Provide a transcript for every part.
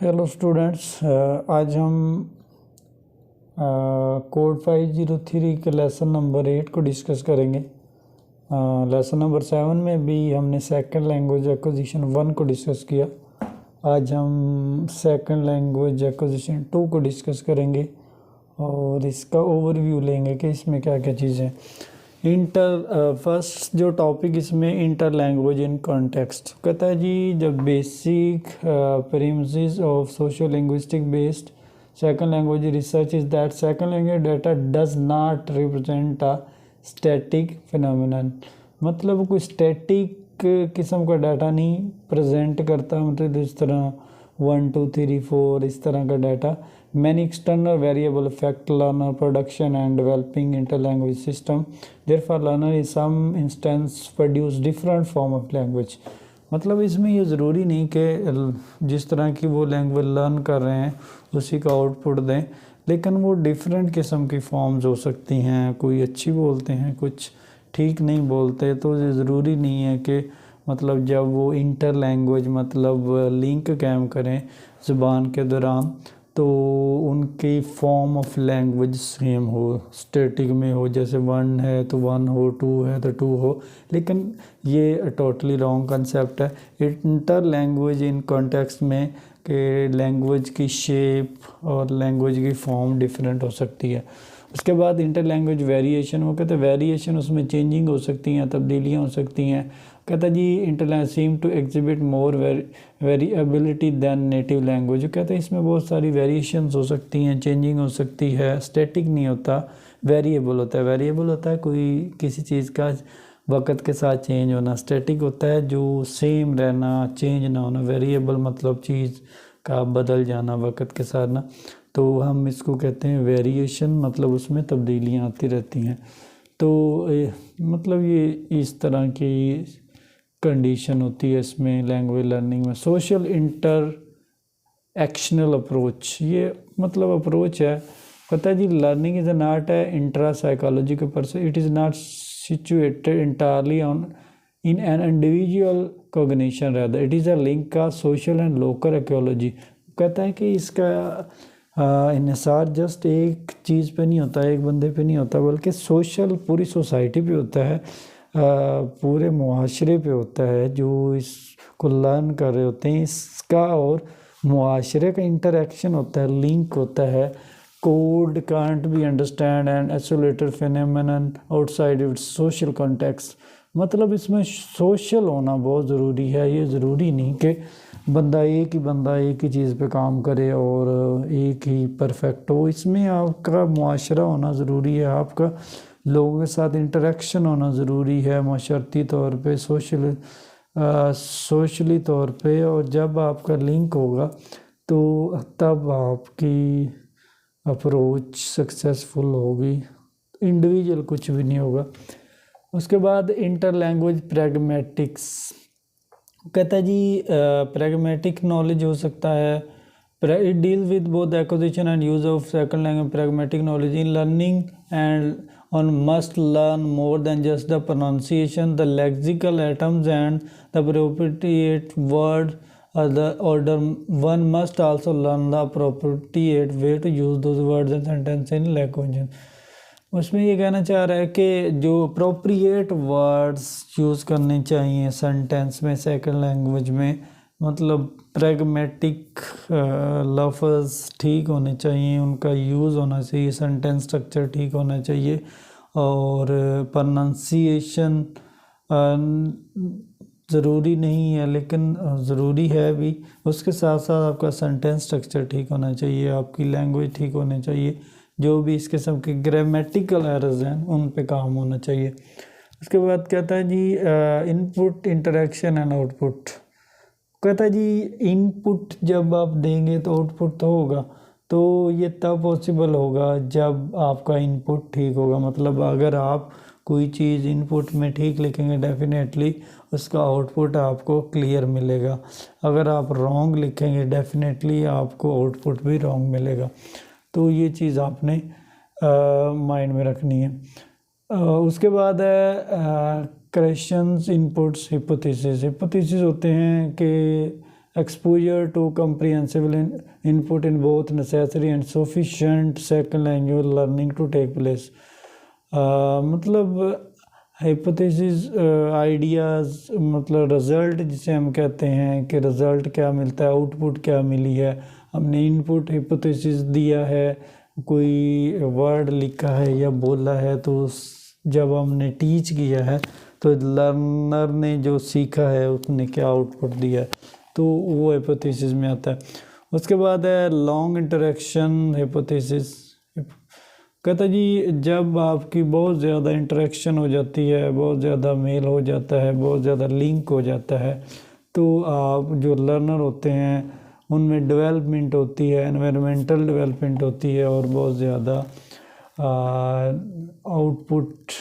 Hello students, आज हम code 503 के लेसन नंबर 8 को डिस्कस करेंगे। लेसन नंबर 7 में भी हमने सेकंड लैंग्वेज एक्विजिशन 1 को डिस्कस किया। आज हम सेकंड लैंग्वेज एक्विजिशन 2 को डिस्कस करेंगे और इसका ओवरव्यू लेंगे कि इसमें क्या क्या चीज़ें। फर्स्ट जो टॉपिक इसमें इंटर लैंग्वेज इन कॉन्टेक्स्ट कहता है जी, the basic premises of social linguistic based second language research is that second language data does not represent a static phenomenon. मतलब कोई स्टैटिक किस्म का डाटा नहीं प्रेजेंट करता, मतलब इस तरह 1 2 3 4 इस तरह का data. Many external variable affect learner production and developing interlanguage system. Therefore, learner in some instance produce different form of language. मतलब इसमें ये ज़रूरी नहीं कि जिस तरह की वो लैंग्वेज लर्न कर रहे हैं उसी का आउटपुट दें, लेकिन वो डिफरेंट किस्म की फॉर्म्स हो सकती हैं। कोई अच्छी बोलते हैं, कुछ ठीक नहीं बोलते, तो ये ज़रूरी नहीं है कि मतलब जब वो इंटर लैंग्वेज मतलब लिंक कैम करें ज़ुबान के दौरान तो उनकी फॉर्म ऑफ लैंग्वेज सेम हो, स्टैटिक में हो, जैसे 1 है तो 1 हो, 2 है तो 2 हो। लेकिन ये टोटली रॉन्ग कंसेप्ट है। इंटर लैंग्वेज इन कॉन्टेक्स्ट में कि लैंग्वेज की शेप और लैंग्वेज की फॉर्म डिफरेंट हो सकती है। उसके बाद इंटर लैंग्वेज वेरिएशन, वो कहते हैं वेरिएशन उसमें चेंजिंग हो सकती हैं, तब्दीलियाँ हो सकती हैं। कहता जी inter seem to exhibit more variability than native language. कहते हैं इसमें बहुत सारी वेरिएशंस हो सकती हैं, चेंजिंग हो सकती है, स्टैटिक नहीं होता, वेरिएबल होता है। वेरिएबल होता है कोई किसी चीज़ का वक्त के साथ चेंज होना, स्टैटिक होता है जो सेम रहना, चेंज ना होना। वेरिएबल मतलब चीज़ का बदल जाना वक्त के साथ ना, तो हम इसको कहते हैं वेरिएशन, मतलब उसमें तब्दीलियाँ आती रहती हैं। तो मतलब ये इस तरह की कंडीशन होती है इसमें लैंग्वेज लर्निंग में। सोशल इंटर एक्शनल अप्रोच, ये मतलब अप्रोच है। पता है जी, लर्निंग इज़ एन आर्ट है इंट्रा साइकोलॉजी के person, it is not situated entirely on in an individual cognition, rather it is a link का सोशल एंड लोकल एक्योलॉजी। कहता है कि इसका इन्हिसार जस्ट एक चीज़ पे नहीं होता, एक बंदे पे नहीं होता, बल्कि सोशल पूरी सोसाइटी पे होता है, पूरे मुआशरे पे होता है जो इसको लर्न कर रहे होते हैं। इसका और मुआशरे का इंटरेक्शन होता है, लिंक होता है। Code can't be understand and isolated phenomenon outside it's social context. मतलब इसमें सोशल होना बहुत ज़रूरी है। ये ज़रूरी नहीं कि बंदा एक ही चीज़ पे काम करे और एक ही परफेक्ट हो। इसमें आपका मुआशरा होना ज़रूरी है, आपका लोगों के साथ इंटरेक्शन होना ज़रूरी है माशरती तौर पे, सोशली तौर पे। और जब आपका लिंक होगा तो तब आपकी अप्रोच सक्सेसफुल होगी, इंडिविजुअल कुछ भी नहीं होगा। उसके बाद इंटर लैंग्वेज प्रैग्मेटिक्स, कहता है जी प्रैग्मेटिक नॉलेज हो सकता है। It deal with both acquisition and use of second language. Pragmatic knowledge in learning and on must learn more than just the pronunciation, the lexical atoms and the appropriate word or the order. One must also learn the appropriate way to use those words and sentences in language. उसमें ये कहना चाह रहा है कि जो appropriate words use करने चाहिए सेंटेंस में सेकंड लैंग्वेज में, मतलब प्रैग्मेटिक लफ्ज़ ठीक होने चाहिए, उनका यूज़ होना चाहिए, सेंटेंस स्ट्रक्चर ठीक होना चाहिए और प्रोनंसिएशन ज़रूरी नहीं है लेकिन ज़रूरी है भी। उसके साथ साथ आपका सेंटेंस स्ट्रक्चर ठीक होना चाहिए, आपकी लैंग्वेज ठीक होनी चाहिए, जो भी इस किस्म के ग्रामेटिकल एरर्स हैं उन पे काम होना चाहिए। उसके बाद कहता है जी इनपुट इंटरेक्शन एंड आउटपुट। कहता है जी इनपुट जब आप देंगे तो आउटपुट तो होगा, तो ये तब पॉसिबल होगा जब आपका इनपुट ठीक होगा। मतलब अगर आप कोई चीज़ इनपुट में ठीक लिखेंगे डेफिनेटली उसका आउटपुट आपको क्लियर मिलेगा। अगर आप रॉन्ग लिखेंगे डेफिनेटली आपको आउटपुट भी रॉन्ग मिलेगा। तो ये चीज़ आपने माइंड में रखनी है। उसके बाद है क्वेश्चंस इनपुट्स हिपोथेसिस। हिपोथेसिस होते हैं कि exposure to comprehensible input in both necessary and sufficient second language learning to take place. मतलब हाइपोथेसिस आइडियाज़ मतलब रिज़ल्ट जिसे हम कहते हैं कि रिज़ल्ट क्या मिलता है, आउटपुट क्या मिली है, हमने इनपुट हाइपोथेसिस दिया है, कोई वर्ड लिखा है या बोला है, तो जब हमने टीच किया है तो लर्नर ने जो सीखा है उसने क्या आउटपुट दिया है, तो वो हाइपोथेसिस में आता है। उसके बाद है लॉन्ग इंटरेक्शन हाइपोथेसिस। कहता जी जब आपकी बहुत ज़्यादा इंटरेक्शन हो जाती है, बहुत ज़्यादा मेल हो जाता है, बहुत ज़्यादा लिंक हो जाता है, तो आप जो लर्नर होते हैं उनमें डेवलपमेंट होती है, एनवायरमेंटल डेवलपमेंट होती है और बहुत ज़्यादा आउटपुट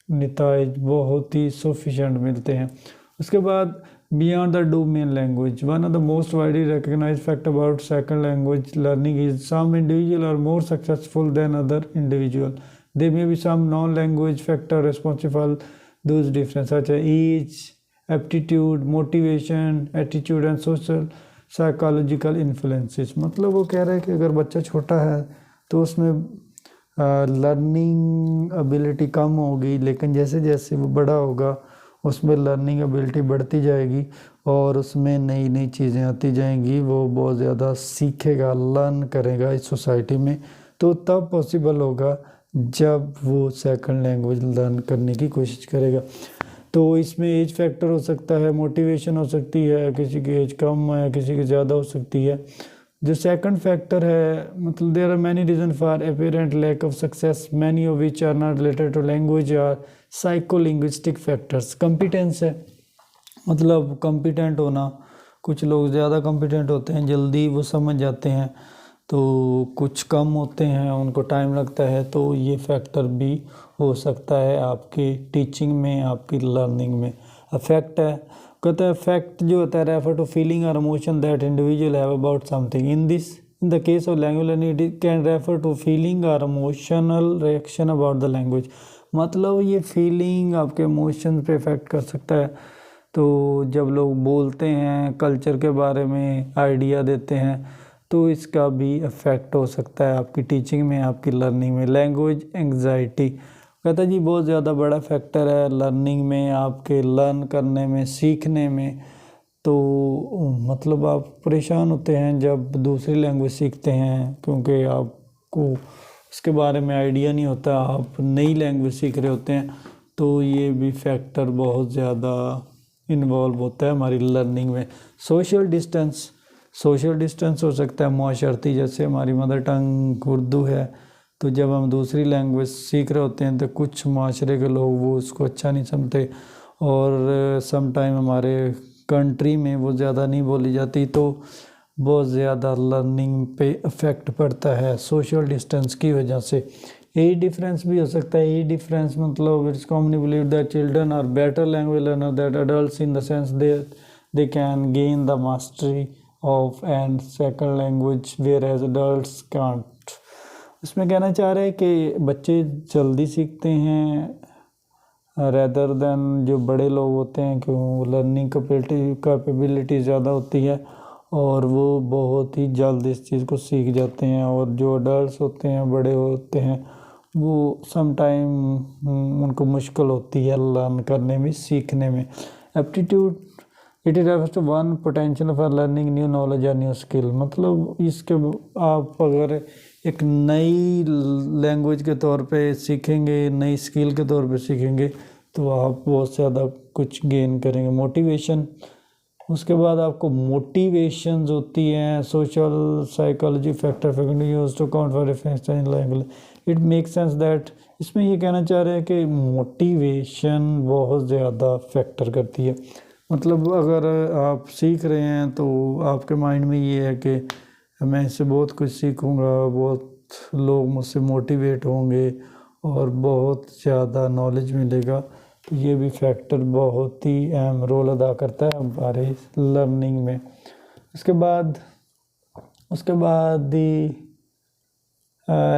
नताइज बहुत ही सफिशेंट मिलते हैं। उसके बाद beyond the domain language, one of the most widely recognized fact about second language learning is some individuals are more successful than other individuals. There may be some non-language factor responsible for those differences such as age, aptitude, motivation, attitude and social psychological influences. मतलब वो कह रहा है कि अगर बच्चा छोटा है तो उसमें लर्निंग एबिलिटी कम होगी, लेकिन जैसे जैसे वो बड़ा होगा उसमें लर्निंग एबिलिटी बढ़ती जाएगी और उसमें नई नई चीज़ें आती जाएंगी, वो बहुत ज़्यादा सीखेगा, लर्न करेगा इस सोसाइटी में, तो तब पॉसिबल होगा जब वो सेकंड लैंग्वेज लर्न करने की कोशिश करेगा। तो इसमें एज फैक्टर हो सकता है, मोटिवेशन हो सकती है, किसी की एज कम है, किसी की ज़्यादा हो सकती है। जो सेकंड फैक्टर है मतलब there are many reason for apparent lack of success, many of which are not related to language are psycholinguistic factors. Competence है मतलब कॉम्पिटेंट होना, कुछ लोग ज़्यादा कॉम्पिटेंट होते हैं, जल्दी वो समझ जाते हैं, तो कुछ कम होते हैं, उनको टाइम लगता है, तो ये फैक्टर भी हो सकता है आपकी टीचिंग में, आपकी लर्निंग में। अफेक्ट है, कहता है फैक्ट जो होता है रेफर टू फीलिंग और emotion that individual have about something. In the case of language learning it can refer to feeling और emotional reaction about the language. मतलब ये फीलिंग आपके इमोशन पे इफेक्ट कर सकता है। तो जब लोग बोलते हैं, कल्चर के बारे में आइडिया देते हैं, तो इसका भी इफेक्ट हो सकता है आपकी टीचिंग में, आपकी लर्निंग में। लैंग्वेज एंग्जाइटी कहता है जी बहुत ज़्यादा बड़ा फैक्टर है लर्निंग में, आपके लर्न करने में, सीखने में। तो मतलब आप परेशान होते हैं जब दूसरी लैंग्वेज सीखते हैं, क्योंकि आपको उसके बारे में आइडिया नहीं होता, आप नई लैंग्वेज सीख रहे होते हैं, तो ये भी फैक्टर बहुत ज़्यादा इन्वॉल्व होता है हमारी लर्निंग में। सोशल डिस्टेंस हो सकता है माशरती, जैसे हमारी मदर टंग उर्दू है, तो जब हम दूसरी लैंग्वेज सीख रहे होते हैं तो कुछ माशरे के लोग वो उसको अच्छा नहीं समझते, और सम टाइम हमारे कंट्री में वो ज़्यादा नहीं बोली जाती, तो बहुत ज़्यादा लर्निंग पे इफ़ेक्ट पड़ता है सोशल डिस्टेंस की वजह से। एज डिफरेंस भी हो सकता है। एज डिफरेंस मतलब it's commonly believed that children are better language learner that adults in the sense they can gain the mastery of and second language whereas adults can't. इसमें कहना चाह रहे हैं कि बच्चे जल्दी सीखते हैं रेदर देन जो बड़े लोग होते हैं, क्यों लर्निंग कैपेबिलिटी ज़्यादा होती है और वो बहुत ही जल्द इस चीज़ को सीख जाते हैं। और जो अडल्ट होते हैं, बड़े होते हैं, वो सम टाइम उनको मुश्किल होती है लर्न करने में, सीखने में। Aptitude it is refers to one potential for learning new knowledge या न्यू स्किल। मतलब इसके आप अगर एक नई लैंग्वेज के तौर पे सीखेंगे, नई स्किल के तौर पे सीखेंगे, तो आप बहुत ज़्यादा कुछ गेन करेंगे। मोटिवेशन, उसके बाद आपको मोटिवेशंस होती हैं। Social psychology factor use to count for difference in language. It make sense that, इसमें ये कहना चाह रहे हैं कि मोटिवेशन बहुत ज़्यादा फैक्टर करती है। मतलब अगर आप सीख रहे हैं तो आपके माइंड में ये है कि मैं इससे बहुत कुछ सीखूंगा, बहुत लोग मुझसे मोटिवेट होंगे और बहुत ज़्यादा नॉलेज मिलेगा। तो ये भी फैक्टर बहुत ही अहम रोल अदा करता है हमारे लर्निंग में। उसके बाद दी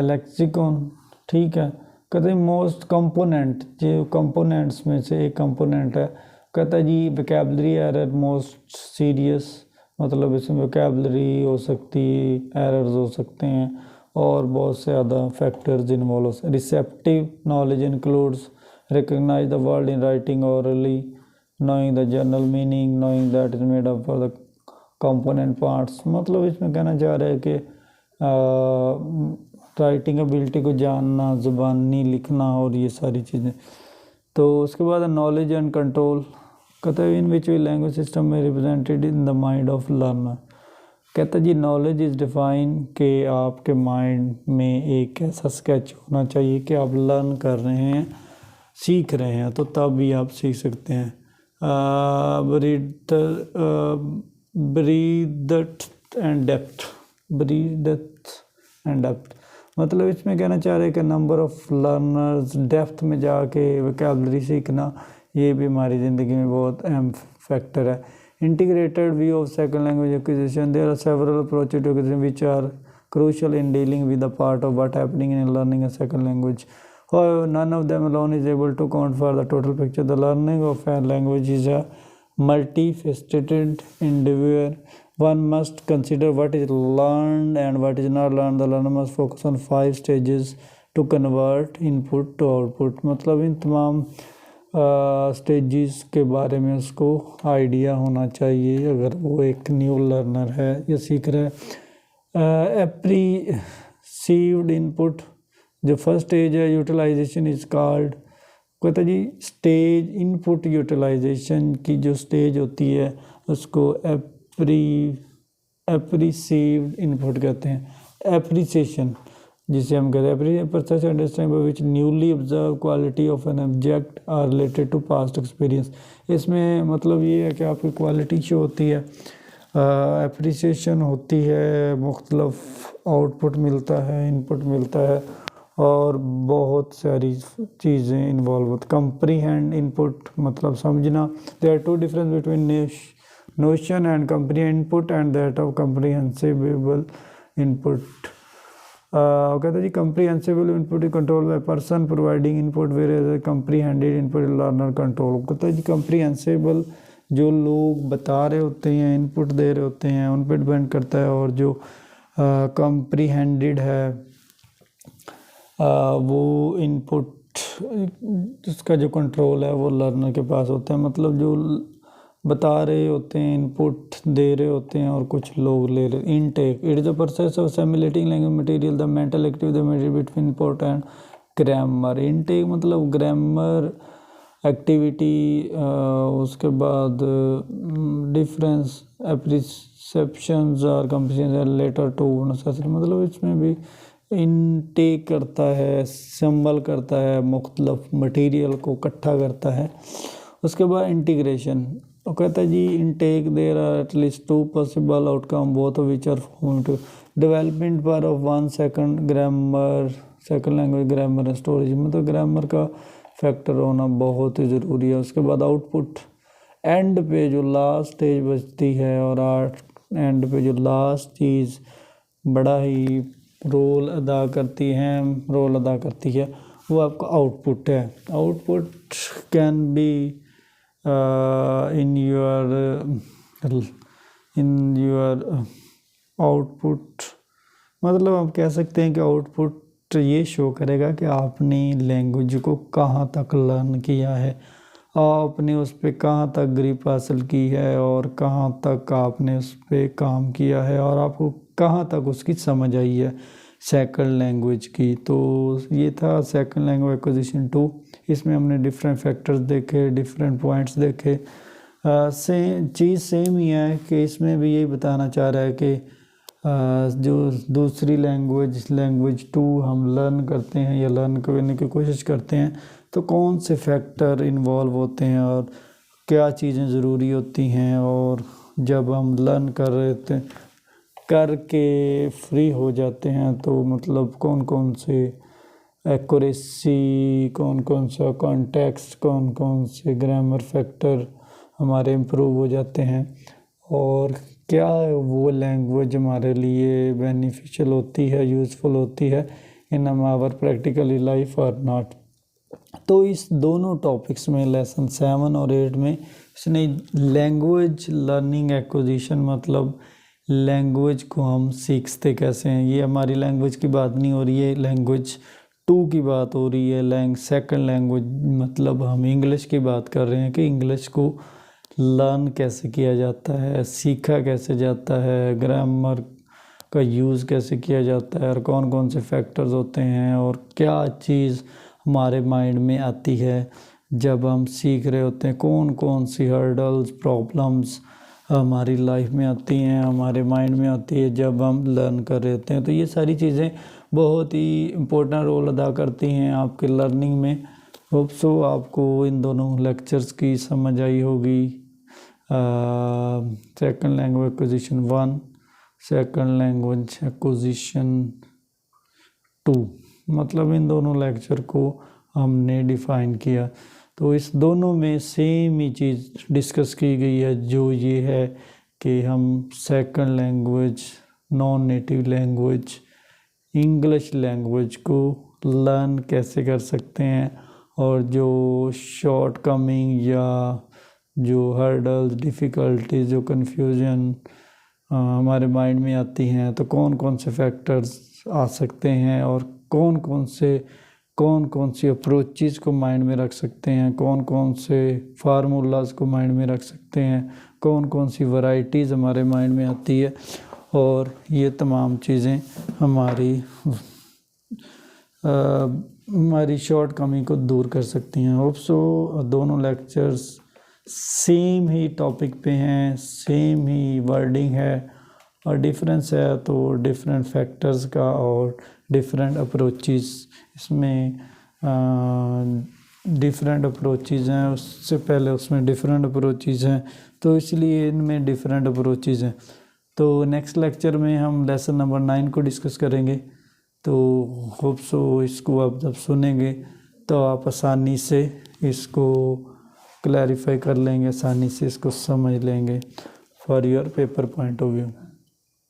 लेक्सिकॉन, ठीक है। कहते हैं मोस्ट कंपोनेंट, जो कंपोनेंट्स में से एक कंपोनेंट है, कहता है जी vocabulary are at most serious मतलब इसमें वोकैबलरी हो सकती, एरर्स हो सकते हैं और बहुत से ज़्यादा फैक्टर्स इन्वॉल्व हो सकते। Receptive knowledge includes recognise the word in writing orally, knowing the general meaning, knowing that is made up for the component parts। मतलब इसमें कहना चाह रहा है कि राइटिंग एबिलिटी को जानना, ज़बानी लिखना और ये सारी चीज़ें। तो उसके बाद नॉलेज एंड कंट्रोल कहता है इन विच वी लैंग्वेज सिस्टम में represented in the mind of learner. कहता है जी नॉलेज इज़ डिफाइन कि आपके माइंड में एक ऐसा स्केच होना चाहिए कि आप लर्न कर रहे हैं, सीख रहे हैं, तो तब भी आप सीख सकते हैं। ब्रीदथ एंड डेप्थ मतलब इसमें कहना चाह रहे हैं कि नंबर ऑफ लर्नर्स, डेप्थ में जाके वोकैबलरी सीखना, ये भी हमारी ज़िंदगी में बहुत अहम फैक्टर है। Integrated view of second language acquisition, there are several approaches to acquisition which are crucial in dealing with the part of what happening in learning a second language. However, none of them alone is able to account for the total picture. The learning of a language is a multifaceted endeavor. One must consider what is learned and what is not learned. The learner must focus on 5 stages to convert input to output. मतलब इन तमाम stages के बारे में उसको idea होना चाहिए अगर वो एक न्यू लर्नर है या सीख रहा है। एप्रीसीव्ड इनपुट, जो फर्स्ट स्टेज है यूटिलाइजेशन इज कॉल्ड, कहता जी स्टेज इनपुट यूटिलाइजेशन की जो स्टेज होती है उसको एप्रीसीव्ड इनपुट कहते हैं। एप्रिसिएशन जिसे हम कहते हैं process understanding by which newly observe quality of an object are related to past experience. इसमें मतलब ये है कि आपकी क्वालिटी शो होती है, एप्रिसिएशन होती है, मुख्तलिफ आउटपुट मिलता है, इनपुट मिलता है और बहुत सारी चीज़ें इन्वॉल्व होती। कंप्रीहेंड इनपुट मतलब समझना। There are 2 difference between notion and comprehend input and that of comprehensible input. कहते हैं जी comprehensible input is control by person providing input where comprehended input learner control. कहते हैं जी कंप्रीहेंसिबल जो लोग बता रहे होते हैं, इनपुट दे रहे होते हैं, उन पर डिपेंड करता है, और जो कंप्रीहेंडेड है वो इनपुट जिसका जो कंट्रोल है वो लर्नर के पास होता है। मतलब जो बता रहे होते हैं, इनपुट दे रहे होते हैं और कुछ लोग ले रहे। Intake it is the process of assimilating language material, the mental activity the material between input and grammar. Intake मतलब ग्रामर एक्टिविटी, उसके बाद डिफरेंस एप्रिसेप्शंस और कंप्रीहेंशन लेटर टू नेसेसरी। मतलब इसमें भी इनटेक करता है, संबल करता है, मुख्तलिफ मटेरियल को इकट्ठा करता है। उसके बाद इंटीग्रेशन, वो कहता है जी intake there are at least 2 possible outcome both of which are form to development part of 1 second grammar second language grammar and storage. मतलब ग्रामर का फैक्टर होना बहुत ही ज़रूरी है। उसके बाद आउटपुट, एंड पे जो लास्ट स्टेज बचती है और एंड पे जो लास्ट चीज़ बड़ा ही रोल अदा करती है वो आपका आउटपुट है। Output can be in your output, मतलब आप कह सकते हैं कि आउटपुट ये शो करेगा कि आपने लैंग्वेज को कहाँ तक लर्न किया है, आपने उस पर कहाँ तक ग्रिप हासिल की है और कहाँ तक आपने उस पर काम किया है और आपको कहाँ तक उसकी समझ आई है सेकंड लैंग्वेज की। तो ये था सेकंड लैंग्वेज एक्विजिशन 2। इसमें हमने डिफरेंट फैक्टर्स देखे, डिफरेंट पॉइंट्स देखे। चीज़ सेम ही है कि इसमें भी यही बताना चाह रहा है कि जो दूसरी लैंग्वेज 2 हम लर्न करते हैं या लर्न करने की कोशिश करते हैं तो कौन से फैक्टर इन्वॉल्व होते हैं और क्या चीज़ें ज़रूरी होती हैं, और जब हम लर्न कर रहे थे करके फ्री हो जाते हैं तो मतलब कौन कौन से एक्यूरेसी, कौन कौन सा कॉन्टेक्स्ट, कौन कौन से ग्रामर फैक्टर हमारे इम्प्रूव हो जाते हैं, और क्या वो लैंग्वेज हमारे लिए बेनिफिशियल होती है, यूज़फुल होती है इन आवर प्रैक्टिकली लाइफ और नॉट। तो इस दोनों टॉपिक्स में लेसन 7 और 8 में इसने लैंग्वेज लर्निंग एक्विजिशन मतलब लैंग्वेज को हम सीखते कैसे हैं। ये हमारी लैंग्वेज की बात नहीं हो रही है, लैंग्वेज 2 की बात हो रही है। सेकंड लैंग्वेज मतलब हम इंग्लिश की बात कर रहे हैं कि इंग्लिश को लर्न कैसे किया जाता है, सीखा कैसे जाता है, ग्रामर का यूज़ कैसे किया जाता है और कौन कौन से फैक्टर्स होते हैं और क्या चीज़ हमारे माइंड में आती है जब हम सीख रहे होते हैं, कौन कौन सी हर्डल्स प्रॉब्लम्स हमारी लाइफ में आती हैं, हमारे माइंड में आती है जब हम लर्न कर रहे होते हैं। तो ये सारी चीज़ें बहुत ही इम्पोर्टेंट रोल अदा करती हैं आपके लर्निंग में। होप सो आपको इन दोनों लेक्चर्स की समझ आई होगी। Second language acquisition 1, second language acquisition 2, मतलब इन दोनों लेक्चर को हमने डिफ़ाइन किया। तो इस दोनों में सेम ही चीज़ डिस्कस की गई है, जो ये है कि हम second language, non native language, English language को लर्न कैसे कर सकते हैं और जो शॉर्ट कमिंग या जो हर्डल्स, डिफ़िकल्टीज, जो कन्फ्यूजन हमारे माइंड में आती हैं, तो कौन कौन से फैक्टर्स आ सकते हैं और कौन कौन सी अप्रोचेस को माइंड में रख सकते हैं, कौन कौन से फार्मूलाज को माइंड में रख सकते हैं, कौन कौन सी वैरायटीज़ हमारे माइंड में आती है और ये तमाम चीज़ें हमारी शॉर्ट कमी को दूर कर सकती हैं। होप सो दोनों लेक्चर्स सेम ही टॉपिक पे हैं, सेम ही वर्डिंग है और डिफरेंस है तो डिफरेंट फैक्टर्स का और डिफरेंट अप्रोचेस, इसमें डिफरेंट अप्रोचेस हैं, उससे पहले उसमें डिफरेंट अप्रोचेस हैं, तो इसलिए इनमें डिफरेंट अप्रोचेस हैं। तो नेक्स्ट लेक्चर में हम लेसन नंबर 9 को डिस्कस करेंगे। तो होप सो इसको आप जब सुनेंगे तो आप आसानी से इसको क्लैरिफाई कर लेंगे, आसानी से इसको समझ लेंगे for your paper point of view.